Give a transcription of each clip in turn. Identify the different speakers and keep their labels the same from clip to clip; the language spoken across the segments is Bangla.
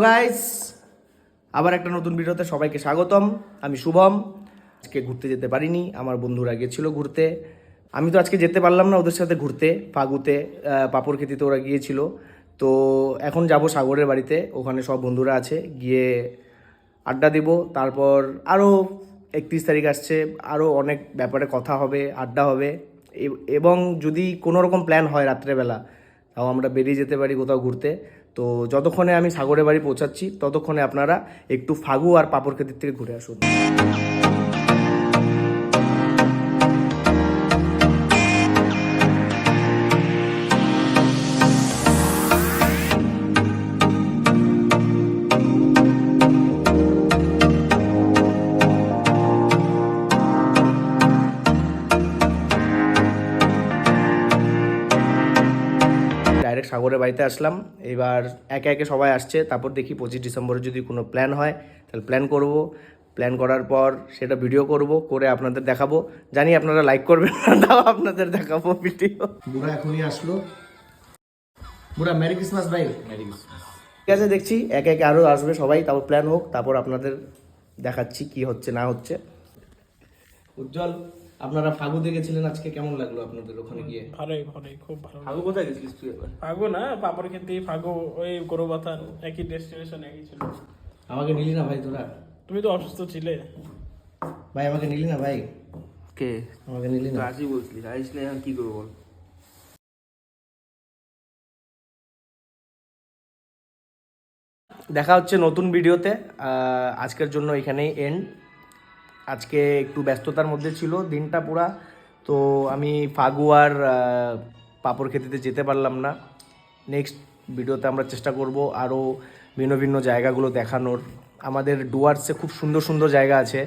Speaker 1: গাইস, আবার একটা নতুন ভিডিওতে সবাইকে স্বাগতম। আমি শুভম। আজকে ঘুরতে যেতে পারিনি, আমার বন্ধুরা গিয়েছিল ঘুরতে। আমি তো আজকে যেতে পারলাম না ওদের সাথে ঘুরতে। ফাগুতে পাপড়খেতিতে ওরা গিয়েছিল, তো এখন যাব সাগরের বাড়িতে। ওখানে সব বন্ধুরা আছে, গিয়ে আড্ডা দিব। তারপর আরও 31 তারিখ আসছে, আরও অনেক ব্যাপারে কথা হবে, আড্ডা হবে। এবং যদি কোনো রকম প্ল্যান হয় রাত্রেবেলা, তাও আমরা বেরিয়ে যেতে পারি কোথাও ঘুরতে। তো যতক্ষণে আমি সাগরের বাড়ি পৌঁছাচ্ছি, ততক্ষণে আপনারা একটু ফাগু আর পাপড়খেতির থেকে ঘুরে আসুন। ডাইরেক্ট সাগরের বাড়িতে আসলাম। এবার একে একে সবাই আসছে, তারপর দেখি 25 ডিসেম্বরে যদি কোনো প্ল্যান হয় তাহলে প্ল্যান করব। প্ল্যান করার পর সেটা ভিডিও করব, করে আপনাদের দেখাবো। জানি আপনারা লাইক করবেন না, তাও আপনাদের দেখাবো ভিডিও। বুড়া এখনই আসলো। বুড়া মেরি ক্রিসমাস ভাই। Merry Christmas. ঠিক আছে, দেখছি একে একে আরও আসবে সবাই, তারপর প্ল্যান হোক, তারপর আপনাদের দেখাচ্ছি কি হচ্ছে না হচ্ছে। উজ্জ্বল, আপনারা ফাগুতে গেছিলেন, আজকে কেমন লাগলো আপনাদের ওখানে গিয়ে?
Speaker 2: ভালোই ভালোই, খুব ভালো।
Speaker 1: ফাগু কোথায় গেছিলিস তুই এবার?
Speaker 2: ফাগু না, পাপড়খেতি, ফাগু, ওই গরুবাথান, একই ডেস্টিনেশন, একই ছিল।
Speaker 1: আমাকে নিলি না ভাই তোরা?
Speaker 2: তুমি তো অসুস্থ ছিলে।
Speaker 1: ভাই আমাকে নিলি না ভাই?
Speaker 3: কে?
Speaker 1: আমাকে নিলি না?
Speaker 3: আসি বলছিলি, আসলে এখন কি করবো বল?
Speaker 1: দেখা হচ্ছে নতুন ভিডিওতে। আজকের জন্য এখানেই এন্ড। আজকে একটু ব্যস্ততার মধ্যে ছিল দিনটা পুরা, তো আমি ফাগু আর পাপড়খেতিতে যেতে পারলাম না। নেক্সট ভিডিওতে আমরা চেষ্টা করব আরও ভিন্ন ভিন্ন জায়গাগুলো দেখানোর। আমাদের ডুয়ার্সে খুব সুন্দর সুন্দর জায়গা আছে,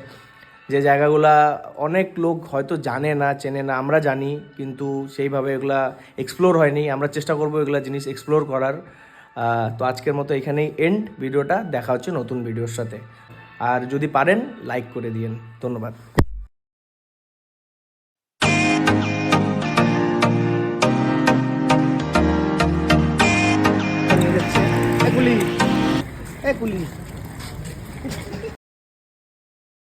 Speaker 1: যে জায়গাগুলা অনেক লোক হয়তো জানে না, চেনে না। আমরা জানি, কিন্তু সেইভাবে এগুলা এক্সপ্লোর হয়নি। আমরা চেষ্টা করব এগুলা জিনিস এক্সপ্লোর করার। তো আজকের মতো এখানেই এন্ড ভিডিওটা। দেখা হচ্ছে নতুন ভিডিওর সাথে। আর যদি পারেন লাইক করে দিয়েন। ধন্যবাদ। কুলি,